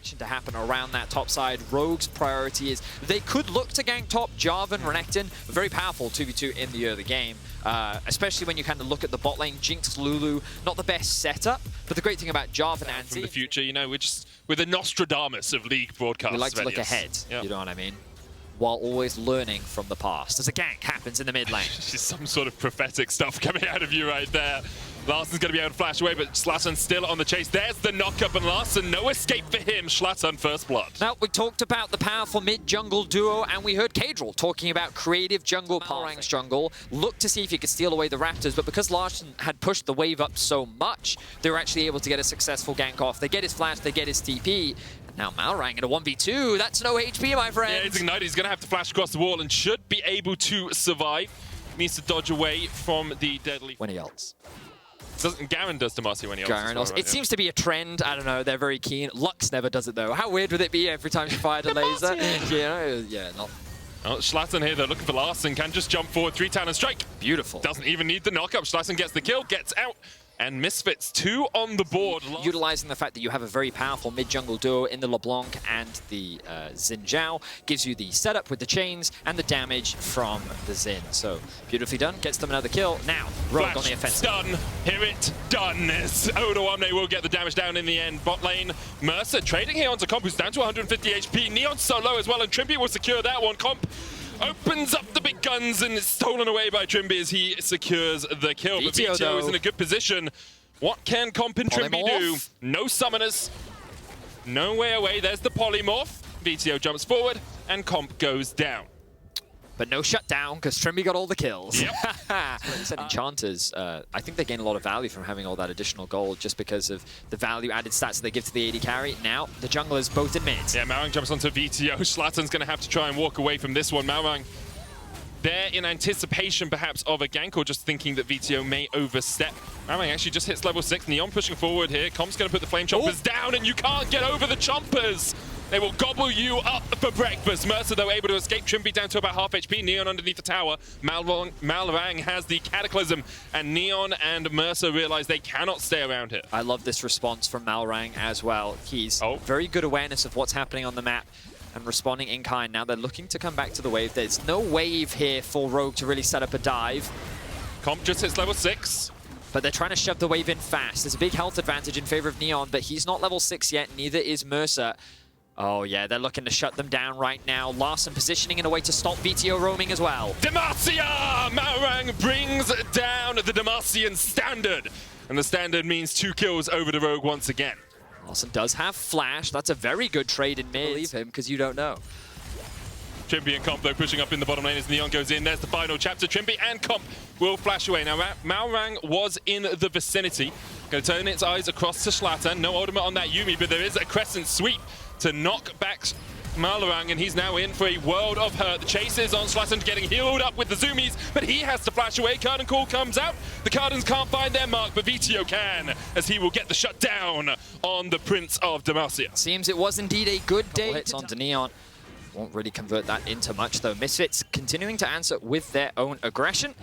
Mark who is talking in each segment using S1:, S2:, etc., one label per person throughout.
S1: action to happen around that top side. Rogue's priority is they could look to gank top. Jarvan, Renekton, very powerful 2v2 in the early game. Especially when you kind of look at the bot lane. Jinx, Lulu, not the best setup, but the great thing about Jarvan and
S2: from the future, you know, we're the Nostradamus of League broadcasts.
S1: We like to look ahead, you know what I mean? While always learning from the past. As a gank happens in the mid lane.
S2: This is some sort of prophetic stuff coming out of you right there. Larssen's going to be able to flash away, but Shlatan still on the chase. There's the knock-up, and Larssen, no escape for him. Shlatan first blood. Now,
S1: we talked about the powerful mid-jungle duo, and we heard Kadril talking about creative jungle. Malrang's jungle. Look to see if he could steal away the Raptors, but because Larssen had pushed the wave up so much, they were actually able to get a successful gank off. They get his flash, they get his TP. Now Malrang in a 1v2, that's no HP, my friend.
S2: Yeah, he's ignited. He's going to have to flash across the wall and should be able to survive. Needs to dodge away from the deadly...
S1: When he ults.
S2: Garen does Demacia when he ults.
S1: Garen ults. It seems to be a trend. I don't know, they're very keen. Lux never does it though. How weird would it be every time she fired a laser? You know, yeah, not...
S2: Oh, Shlatan here, they're looking for Larssen. Can just jump forward, 3-talon strike.
S1: Beautiful.
S2: Doesn't even need the knock-up. Shlatan gets the kill, gets out. And Misfits, 2 on the board.
S1: Utilizing the fact that you have a very powerful mid-jungle duo in the LeBlanc and the Xin Zhao gives you the setup with the chains and the damage from the Xin. So, beautifully done. Gets them another kill. Now, Rogue on the offensive.
S2: Stun. HiRit. Done. odoamne will get the damage down in the end. Bot lane. Mersa trading here onto Comp, who's down to 150 HP. Neon's so low as well, and Trymbi will secure that one. Comp opens up the big guns and it's stolen away by Trymbi as he secures the kill. But Vetheo is in a good position. What can Comp and Trymbi do? No summoners. No way away. There's the polymorph. Vetheo jumps forward and Comp goes down.
S1: But no shutdown, because Trymbi got all the kills.
S2: Yep.
S1: Like you said, Enchanters, I think they gain a lot of value from having all that additional gold just because of the value-added stats they give to the AD carry. Now, the junglers both in mid.
S2: Yeah, Malrang jumps onto Vetheo. Shlatan's going to have to try and walk away from this one. Malrang there in anticipation, perhaps, of a gank, or just thinking that Vetheo may overstep. Malrang actually just hits level 6. Neon pushing forward here. Comp's going to put the Flame Chompers down, and you can't get over the Chompers. They will gobble you up for breakfast. Mersa, though, able to escape. Trymbi down to about half HP. Neon underneath the tower. Malrang has the Cataclysm, and Neon and Mersa realize they cannot stay around here.
S1: I love this response from Malrang as well. He's very good awareness of what's happening on the map and responding in kind. Now they're looking to come back to the wave. There's no wave here for Rogue to really set up a dive.
S2: Comp just hits level 6.
S1: But they're trying to shove the wave in fast. There's a big health advantage in favor of Neon, but he's not level 6 yet. Neither is Mersa. Oh yeah, they're looking to shut them down right now. Larssen positioning in a way to stop Vetheo roaming as well.
S2: Demacia! Malrang brings down the Demacian standard. And the standard means 2 kills over the Rogue once again.
S1: Larssen does have flash. That's a very good trade in mid. Believe him, because you don't know.
S2: Trymbi and Comp, though, pushing up in the bottom lane as Neon goes in. There's the final chapter. Trymbi and Comp will flash away. Now, Malrang was in the vicinity. Going to turn its eyes across to Shlatan. No ultimate on that Yuumi, but there is a crescent sweep to knock back Malrang, and he's now in for a world of hurt. The chase is on Shlatan, getting healed up with the zoomies, but he has to flash away. Carden Call comes out. The Cardens can't find their mark, but Vetheo can, as he will get the shutdown on the Prince of Demacia.
S1: Seems it was indeed a good day. Hits onto Neon. Won't really convert that into much, though. Misfits continuing to answer with their own aggression,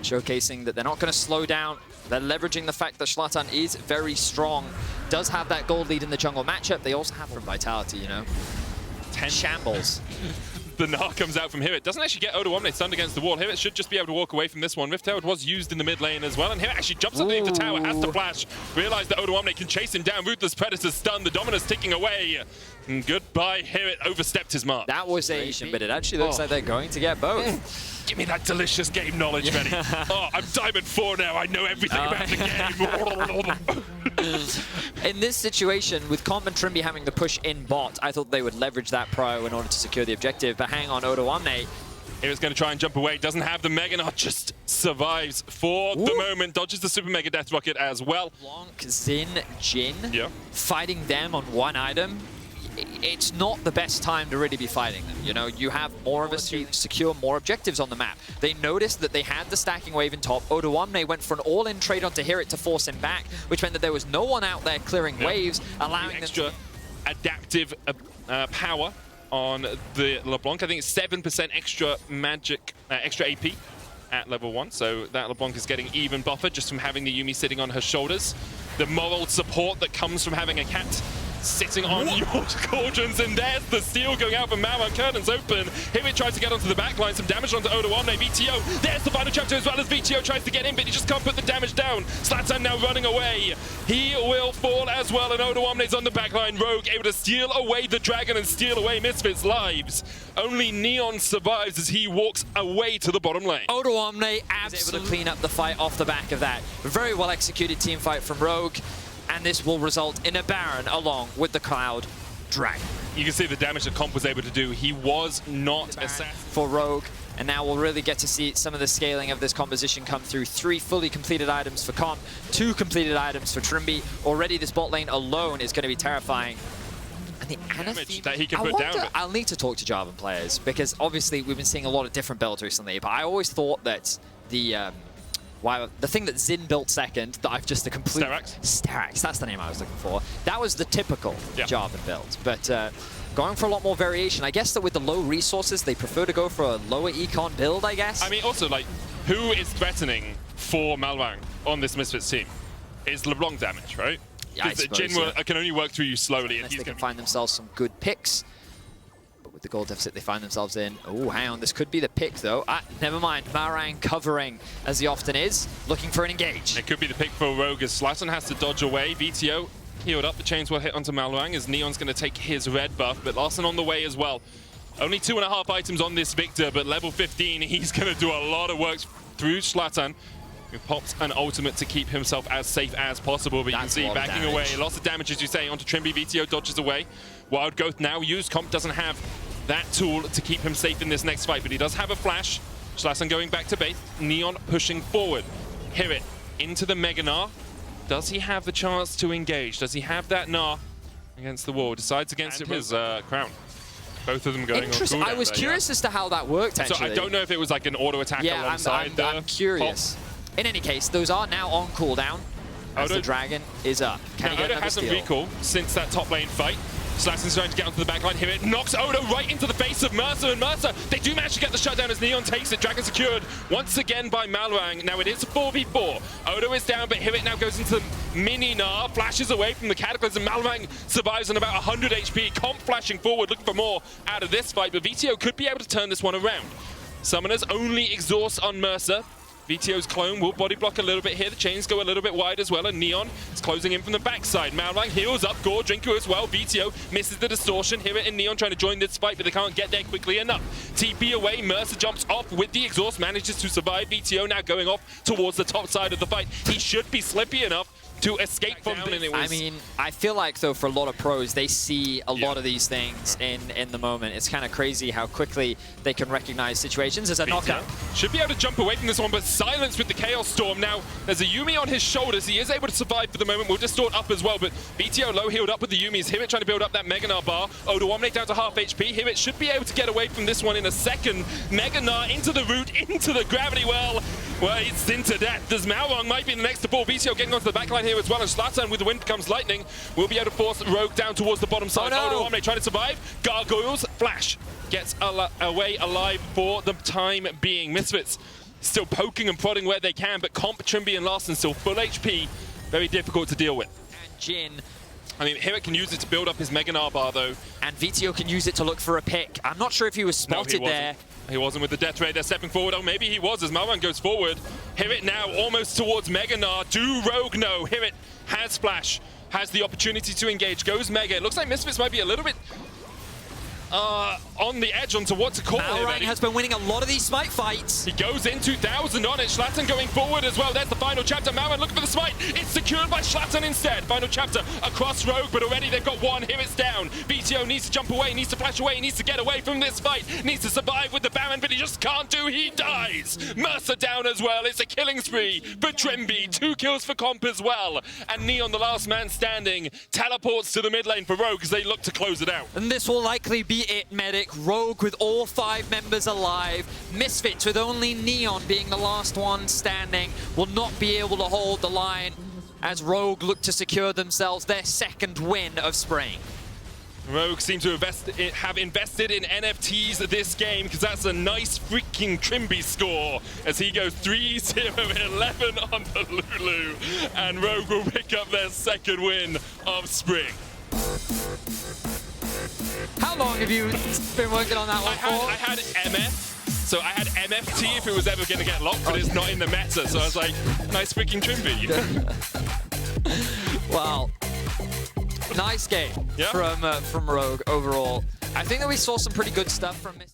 S1: showcasing that they're not going to slow down. They're leveraging the fact that Shlatan is very strong, does have that gold lead in the jungle matchup. They also have from Vitality, you know. 10 shambles.
S2: The Gnar comes out from HiRit. Doesn't actually get odoamne stunned against the wall. HiRit should just be able to walk away from this one. Rift Herald was used in the mid lane as well, and HiRit actually jumps underneath the tower, has to flash. Realize that odoamne can chase him down. Ruthless Predator's stunned. The Dominus ticking away. And goodbye, HiRit overstepped his mark.
S1: That was a but it actually looks like they're going to get both.
S2: Give me that delicious game knowledge, Benny. Oh, I'm Diamond 4 now. I know everything about the game.
S1: In this situation, with Comp and Trymbi having the push in bot, I thought they would leverage that prio in order to secure the objective. But hang on, odoamne.
S2: HiRit's going to try and jump away. Doesn't have the Mega Gnar, just survives for the moment. Dodges the Super Mega Death Rocket as well.
S1: LeBlanc, Xin, Jhin, fighting them on one item. It's not the best time to really be fighting them. You know, you have more of a secure more objectives on the map. They noticed that they had the stacking wave in top. odoamne went for an all-in trade onto HiRit to force him back, which meant that there was no one out there clearing waves, allowing
S2: extra adaptive power on the LeBlanc. I think it's 7% extra magic, extra AP at level 1, so that LeBlanc is getting even buffer just from having the Yuumi sitting on her shoulders. The moral support that comes from having a cat sitting on your cauldrons, and there's the steal going out from Malrang. Curtains open. HiRit tries to get onto the back line. Some damage onto odoamne. Vetheo. There's the final chapter as well as Vetheo tries to get in, but he just can't put the damage down. Shlatan now running away. He will fall as well, and odoamne's on the back line. Rogue able to steal away the dragon and steal away Misfits' lives. Only Neon survives as he walks away to the bottom lane.
S1: odoamne absolutely able to clean up the fight off the back of that. Very well executed team fight from Rogue. And this will result in a Baron along with the Cloud Dragon.
S2: You can see the damage that Comp was able to do. He was not assassin
S1: for Rogue. And now we'll really get to see some of the scaling of this composition come through. 3 fully completed items for Comp, 2 completed items for Trymbi. Already this bot lane alone is going to be terrifying. And the
S2: damage that he can put down.
S1: I'll need to talk to Jarvan players because obviously we've been seeing a lot of different builds recently. But I always thought that the thing that Xin built second, that I've just a complete... Sterak's, that's the name I was looking for. That was the typical Jarvan build. But going for a lot more variation. I guess that with the low resources, they prefer to go for a lower econ build, I guess.
S2: I mean, also, like, who is threatening for Malrang on this Misfits team? Is LeBlanc damage, right?
S1: Yeah, I suppose,
S2: Jhin can only work through you slowly.
S1: Unless they can find themselves some good picks. The goal deficit they find themselves in. Oh, hang on. This could be the pick, though. Never mind. Malrang covering, as he often is, looking for an engage.
S2: It could be the pick for Rogue, as Shlatan has to dodge away. Vetheo healed up. The chains will hit onto Malrang, as Neon's going to take his red buff, but Larssen on the way as well. Only 2.5 items on this Victor, but level 15, he's going to do a lot of work through Shlatan, who pops an ultimate to keep himself as safe as possible. But you can see backing away. Lots of damage, as you say, onto Trymbi. Vetheo dodges away. Wild Growth now used. Comp doesn't have that tool to keep him safe in this next fight, but he does have a flash. Shlatan going back to base. Neon pushing forward. HiRit into the Mega Gnar. Does he have the chance to engage? Does he have that Gnar against the wall? Decides against his crown. Both of them going on cooldown.
S1: I was curious as to how that worked, actually.
S2: So I don't know if it was like an auto attack alongside the
S1: I'm curious. Pop. In any case, those are now on cooldown as the dragon is up. Can he get another
S2: hasn't
S1: steal?
S2: recall since that top lane fight. Shlatan's trying to get onto the back line. HiRit knocks Odo right into the face of Mersa, and Mersa, they do manage to get the shutdown as Neon takes it. Dragon secured once again by Malrang. Now it is a 4v4. Odo is down, but HiRit now goes into the mini Gnar, flashes away from the Cataclysm. Malrang survives on about 100 HP. Comp flashing forward, looking for more out of this fight, but Vetheo could be able to turn this one around. Summoners only exhaust on Mersa. Vetheo's clone will body block a little bit here. The chains go a little bit wide as well, and Neon is closing in from the backside. Malrang heals up, Gore Drinker as well. Vetheo misses the distortion. HiRit and Neon trying to join this fight, but they can't get there quickly enough. TP away, Mersa jumps off with the exhaust, manages to survive. Vetheo now going off towards the top side of the fight. He should be slippy enough to escape from down, and it was...
S1: I mean, I feel like, though, for a lot of pros, they see a lot of these things in the moment. It's kind of crazy how quickly they can recognize situations as a knockout.
S2: Should be able to jump away from this one, but silence with the Chaos Storm. Now, there's a Yuumi on his shoulders. He is able to survive for the moment. We'll distort up as well, but Vetheo low healed up with the Yuumis. HiRit trying to build up that Mega Gnar bar. odoamne down to half HP. HiRit should be able to get away from this one in a second. Mega Gnar into the root, into the gravity well. Well, it's into death. As Malrang might be the next to fall. Vetheo getting onto the backline here as well, and Shlatan with the wind becomes lightning will be able to force Rogue down towards the bottom side. odoamne trying to survive. Gargoyles, flash. Gets away alive for the time being. Misfits still poking and prodding where they can, but Comp, Trymbi and Larssen still full HP. Very difficult to deal with.
S1: And Jhin.
S2: I mean, HiRit can use it to build up his Mega Gnar bar, though.
S1: And Vetheo can use it to look for a pick. I'm not sure if he was spotted there.
S2: He wasn't with the death ray. They're stepping forward. Oh, maybe he was as Malrang goes forward. HiRit now almost towards Mega Gnar. Do Rogue know? HiRit has flash, has the opportunity to engage, goes Mega. It looks like Misfits might be a little bit on the edge onto what to call it.
S1: Malrang has been winning a lot of these smite fights.
S2: He goes in 2,000 on it. Shlatan going forward as well. There's the final chapter. Malrang looking for the smite. It's secured by Shlatan instead. Final chapter across Rogue, but already they've got one. Here it's down. Vetheo needs to jump away, needs to flash away, needs to get away from this fight, needs to survive with the Baron, but he just can't do. He dies. Mersa down as well. It's a killing spree for Trymbi. 2 kills for Comp as well. And Neon, the last man standing, teleports to the mid lane for Rogue as they look to close it out.
S1: And this will likely be it, Medic. Rogue with all 5 members alive. Misfits with only Neon being the last one standing will not be able to hold the line as Rogue look to secure themselves their 2nd win of spring.
S2: Rogue seem to have invested in NFTs this game, because that's a nice freaking Trymbi score as he goes 3-0-11 on the Lulu, and Rogue will pick up their 2nd win of spring.
S1: How long have you been working on that one for?
S2: I had MF. So I had MFT if it was ever going to get locked, but it's not in the meta. So I was like, nice picking Trymbi.
S1: Wow. Nice game from Rogue overall. I think that we saw some pretty good stuff from Misfits.